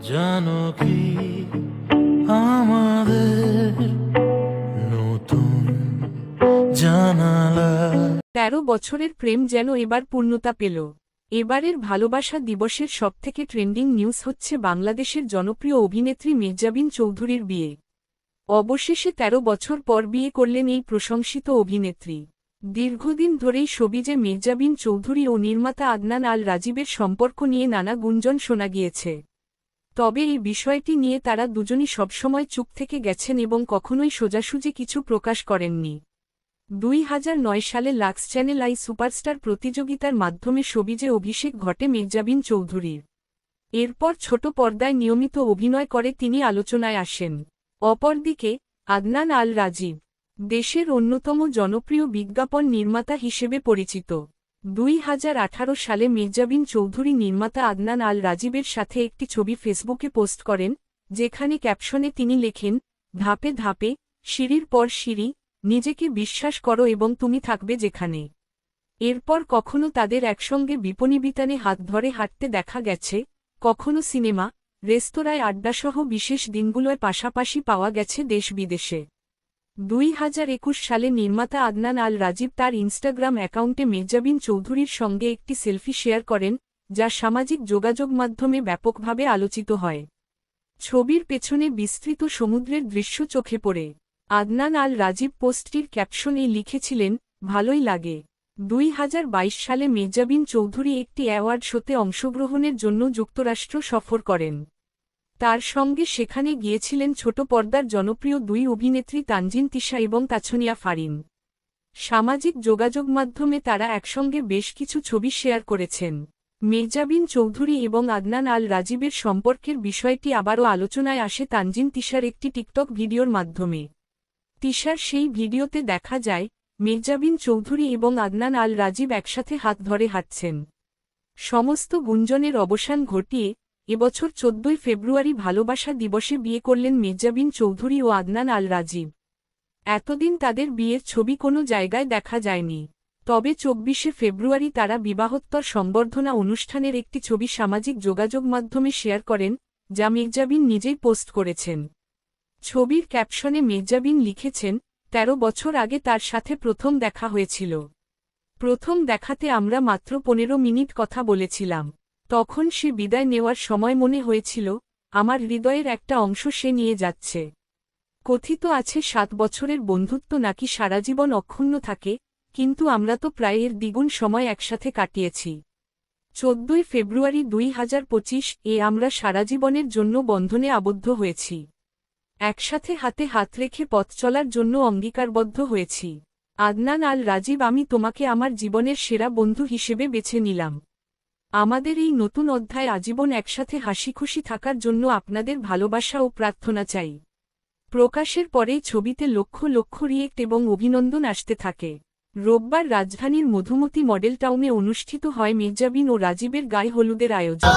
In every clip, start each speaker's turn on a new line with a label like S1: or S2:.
S1: জানো কি আমাদের নতুন জানালা।
S2: ১৩ বছরের প্রেম যেন এবার পূর্ণতা পেল। এবারের ভালোবাসা দিবসের সবথেকে ট্রেন্ডিং নিউজ হচ্ছে বাংলাদেশের জনপ্রিয় অভিনেত্রী মির্জাবিন চৌধুরীর বিয়ে। অবশেষে ১৩ বছর পর বিয়ে করলেন এই প্রশংসিত অভিনেত্রী। দীর্ঘদিন ধরেই শোবিজে মির্জাবিন চৌধুরী ও নির্মাতা আদনান আল রাজীবের সম্পর্ক নিয়ে নানা গুঞ্জন শোনা গিয়েছে। তবে এই বিষয়টি নিয়ে তারা দুজনই সবসময় চুপ থেকে গেছেন এবং কখনোই সোজাসুজি কিছু প্রকাশ করেননি। ২০০৯ সালে লাক্স চ্যানেল আই সুপারস্টার প্রতিযোগিতার মাধ্যমে শোবিজে অভিষেক ঘটে মির্জাবিন চৌধুরীর। এরপর ছোট পর্দায় নিয়মিত অভিনয় করে তিনি আলোচনায় আসেন। অপরদিকে আদনান আল রাজীব দেশের অন্যতম জনপ্রিয় বিজ্ঞাপন নির্মাতা হিসেবে পরিচিত। ২০১৮ সালে মির্জাবিন চৌধুরী নির্মাতা আদনান আল রাজীবের সাথে একটি ছবি ফেসবুকে পোস্ট করেন, যেখানে ক্যাপশনে তিনি লেখেন, ধাপে ধাপে, সিঁড়ির পর সিঁড়ি, নিজেকে বিশ্বাস করো এবং তুমি থাকবে যেখানে। এরপর কখনো তাদের একসঙ্গে বিপণিবিতানে হাত ধরে হাঁটতে দেখা গেছে, কখনো সিনেমা, রেস্তোরাঁয় আড্ডাসহ বিশেষ দিনগুলোয় পাশাপাশি পাওয়া গেছে দেশ বিদেশে। ২০২১ সালে নির্মাতা আদনান আল রাজীব তার ইনস্টাগ্রাম অ্যাকাউন্টে মির্জাবিন চৌধুরীর সঙ্গে একটি সেলফি শেয়ার করেন, যা সামাজিক যোগাযোগ মাধ্যমে ব্যাপকভাবে আলোচিত হয়। ছবির পেছনে বিস্তৃত সমুদ্রের দৃশ্য চোখে পড়ে। আদনান আল রাজীব পোস্টটির ক্যাপশনে লিখেছিলেন, ভালোই লাগে। ২০২২ সালে মির্জাবিন চৌধুরী একটি অ্যাওয়ার্ড শোতে অংশগ্রহণের জন্য যুক্তরাষ্ট্র সফর করেন। তার সঙ্গে সেখানে গিয়েছিলেন ছোট পর্দার জনপ্রিয় দুই অভিনেত্রী তানজিন তিশা এবং তাছনিয়া ফারিন। সামাজিক যোগাযোগ মাধ্যমে তারা একসঙ্গে বেশ কিছু ছবি শেয়ার করেছেন। মির্জাবিন চৌধুরী এবং আদনান আল রাজীবের সম্পর্কের বিষয়টি আবারও আলোচনায় আসে তানজিন তিশার একটি টিকটক ভিডিওর মাধ্যমে। তিশার সেই ভিডিওতে দেখা যায়, মির্জাবিন চৌধুরী এবং আদনান আল রাজীব একসাথে হাত ধরে হাঁটছেন। সমস্ত গুঞ্জনের অবসান ঘটিয়ে এবছর ১৪ ফেব্রুয়ারি ভালোবাসা দিবসে বিয়ে করলেন মির্জাবিন চৌধুরী ও আদনান আল রাজীব। এতদিন তাদের বিয়ের ছবি কোনো জায়গায় দেখা যায়নি। তবে ২৪ ফেব্রুয়ারি তারা বিবাহোত্তর সংবর্ধনা অনুষ্ঠানের একটি ছবি সামাজিক যোগাযোগ মাধ্যমে শেয়ার করেন, যা মির্জাবিন নিজেই পোস্ট করেছেন। ছবির ক্যাপশনে মির্জাবিন লিখেছেন, ১৩ বছর আগে তার সাথে প্রথম দেখা হয়েছিল। প্রথম দেখাতে আমরা মাত্র ১৫ মিনিট কথা বলেছিলাম। তখন সে বিদায় নেওয়ার সময় মনে হয়েছিল, আমার হৃদয়ের একটা অংশ সে নিয়ে যাচ্ছে। কথিত আছে ৭ বছরের বন্ধুত্ব নাকি সারাজীবন অক্ষুণ্ণ থাকে, কিন্তু আমরা তো প্রায় এর দ্বিগুণ সময় একসাথে কাটিয়েছি। ১৪ ফেব্রুয়ারি ২০২৫ আমরা সারাজীবনের জন্য বন্ধনে আবদ্ধ হয়েছি। একসাথে হাতে হাত রেখে পথ চলার জন্য অঙ্গীকারবদ্ধ হয়েছি। আদনান আল রাজীব, আমি তোমাকে আমার জীবনের সেরা বন্ধু হিসেবে বেছে নিলাম। আমাদের এই নতুন অধ্যায় আজীবন একসাথে হাসিখুশি থাকার জন্য আপনাদের ভালোবাসা ও প্রার্থনা চাই। প্রকাশের পরেই ছবিতে লক্ষ লক্ষ রিয়েক্ট এবং অভিনন্দন আসতে থাকে। রোববার রাজধানীর মধুমতি মডেল টাউনে অনুষ্ঠিত হয় মির্জাবিন ও রাজীবের গায়ে হলুদের আয়োজন।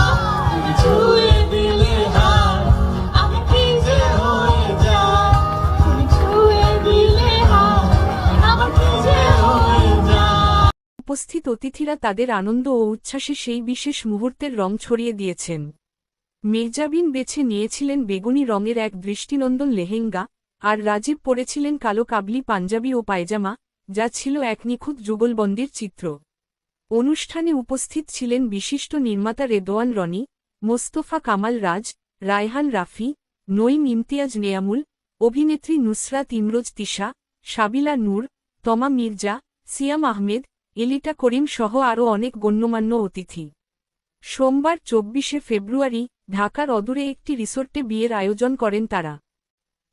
S2: উপস্থিত অতিথিরা তাদের আনন্দ ও উচ্ছ্বাসে সেই বিশেষ মুহূর্তের রং ছড়িয়ে দিয়েছেন। মির্জাবিন বেছে নিয়েছিলেন বেগুনি রঙের এক দৃষ্টিনন্দন লেহেঙ্গা, আর রাজীব পরেছিলেন কালো কাবলি পাঞ্জাবি ও পায়জামা, যা ছিল এক নিখুঁত যুগলবন্দির চিত্র। অনুষ্ঠানে উপস্থিত ছিলেন বিশিষ্ট নির্মাতা রেদওয়ান রনি, মোস্তফা কামাল রাজ, রায়হান রাফি, নঈম ইমতিয়াজ নেয়ামুল, অভিনেত্রী নুসরাত ইমরোজ তিশা, সাবিলা নূর, তমা মির্জা, সিয়াম আহমেদ, এলিটা করিম সহ আরও অনেক গণ্যমান্য অতিথি। সোমবার ২৪ ফেব্রুয়ারি ঢাকার অদূরে একটি রিসোর্টে বিয়ের আয়োজন করেন তারা।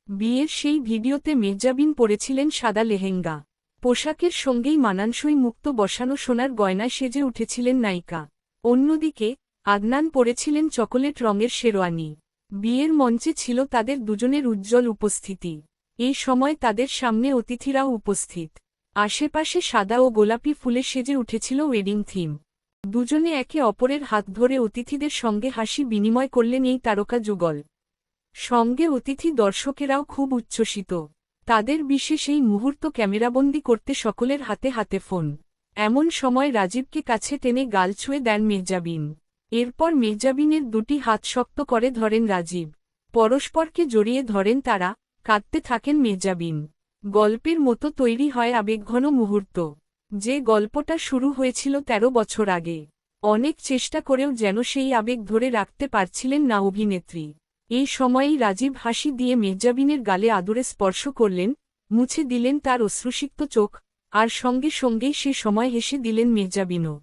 S2: বিয়ের সেই ভিডিওতে মির্জাবিন পরেছিলেন সাদা লেহেঙ্গা। পোশাকের সঙ্গেই মানানসই মুক্ত বসানো সোনার গয়নায় সেজে উঠেছিলেন নায়িকা। অন্যদিকে আদনান পরেছিলেন চকোলেট রঙের শেরওয়ানি। বিয়ের মঞ্চে ছিল তাদের দুজনের উজ্জ্বল উপস্থিতি। এই সময় তাদের সামনে অতিথিরাও উপস্থিত। আশেপাশে সাদা ও গোলাপি ফুলে সেজে উঠেছিল ওয়েডিং থিম। দুজনে একে অপরের হাত ধরে অতিথিদের সঙ্গে হাসি বিনিময় করলেন এই তারকা যুগল। সঙ্গে অতিথি দর্শকেরাও খুব উচ্ছ্বসিত। তাদের বিশেষ এই মুহূর্ত ক্যামেরাবন্দি করতে সকলের হাতে হাতে ফোন। এমন সময় রাজীবকে কাছে টেনে গাল ছুঁয়ে দেন মির্জাবিন। এরপর মেহজাবিনের দুটি হাত শক্ত করে ধরেন রাজীব। পরস্পরকে জড়িয়ে ধরেন তারা, কাঁদতে থাকেন মেহজাবিন। গল্পের মতো তৈরি হয় আবেগঘন মুহূর্ত। যে গল্পটা শুরু হয়েছিল ১৩ বছর আগে। অনেক চেষ্টা করেও যেন সেই আবেগ ধরে রাখতে পারছিলেন না অভিনেত্রী। এই সময়েই রাজীব হাসি দিয়ে মেহজাবিনের গালে আদরে স্পর্শ করলেন, মুছে দিলেন তার অশ্রুসিক্ত চোখ, আর সঙ্গে সঙ্গেই সে সময় হেসে দিলেন মেহজাবিনও।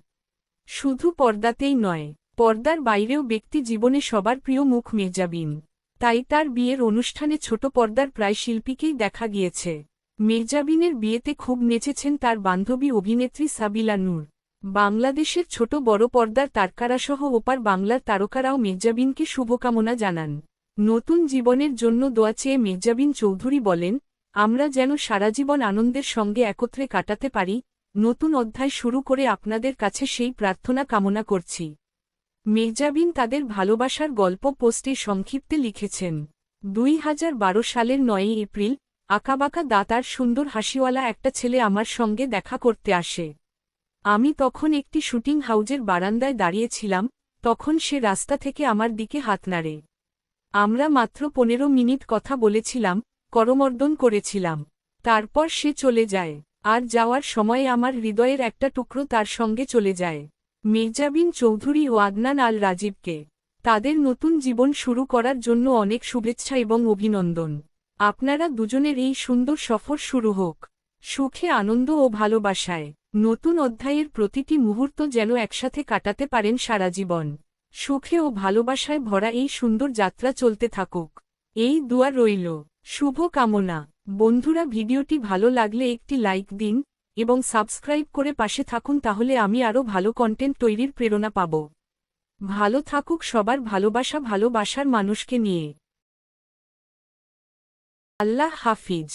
S2: শুধু পর্দাতেই নয়, পর্দার বাইরেও ব্যক্তি জীবনে সবার প্রিয় মুখ মেহজাবিন। তাই তার বিয়ের অনুষ্ঠানে ছোট পর্দার প্রায় শিল্পীকেই দেখা গিয়েছে। মেহজাবিনের বিয়েতে খুব নেচেছেন তার বান্ধবী অভিনেত্রী সাবিলা নূর। বাংলাদেশের ছোট বড় পর্দার তারকারাসহ ওপার বাংলার তারকারাও মেহজাবিনকে শুভকামনা জানান। নতুন জীবনের জন্য দোয়া চেয়ে মেহজাবিন চৌধুরী বলেন, আমরা যেন সারাজীবন আনন্দের সঙ্গে একত্রে কাটাতে পারি, নতুন অধ্যায় শুরু করে আপনাদের কাছে সেই প্রার্থনা কামনা করছি। মেহজাবিন তাদের ভালোবাসার গল্প পোস্টে সংক্ষিপ্তে লিখেছেন, ২০১২ সালের ৯ এপ্রিল, আঁকাবাঁকা দাঁত আর সুন্দর হাসিওয়ালা একটা ছেলে আমার সঙ্গে দেখা করতে আসে। আমি তখন একটি শুটিং হাউজের বারান্দায় দাঁড়িয়েছিলাম, তখন সে রাস্তা থেকে আমার দিকে হাত নাড়ে। আমরা মাত্র ১৫ মিনিট কথা বলেছিলাম, করমর্দন করেছিলাম। তারপর সে চলে যায়, আর যাওয়ার সময়ে আমার হৃদয়ের একটা টুকরো তার সঙ্গে চলে যায়। মেহজাবিন চৌধুরী ও আদনান আল রাজীবকে তাদের নতুন জীবন শুরু করার জন্য অনেক শুভেচ্ছা এবং অভিনন্দন। আপনারা দুজনের এই সুন্দর সফর শুরু হোক সুখে, আনন্দ ও ভালোবাসায়। নতুন অধ্যায়ের প্রতিটি মুহূর্ত যেন একসাথে কাটাতে পারেন সারা জীবন। সুখে ও ভালোবাসায় ভরা এই সুন্দর যাত্রা চলতে থাকুক, এই দোয়া রইল। শুভ কামনা। বন্ধুরা, ভিডিওটি ভালো লাগলে একটি লাইক দিন এবং সাবস্ক্রাইব করে পাশে থাকুন, তাহলে আমি আরও ভালো কন্টেন্ট তৈরির প্রেরণা পাব। ভালো থাকুক সবার ভালোবাসা ভালোবাসার মানুষকে নিয়ে। আল্লাহ হাফিজ।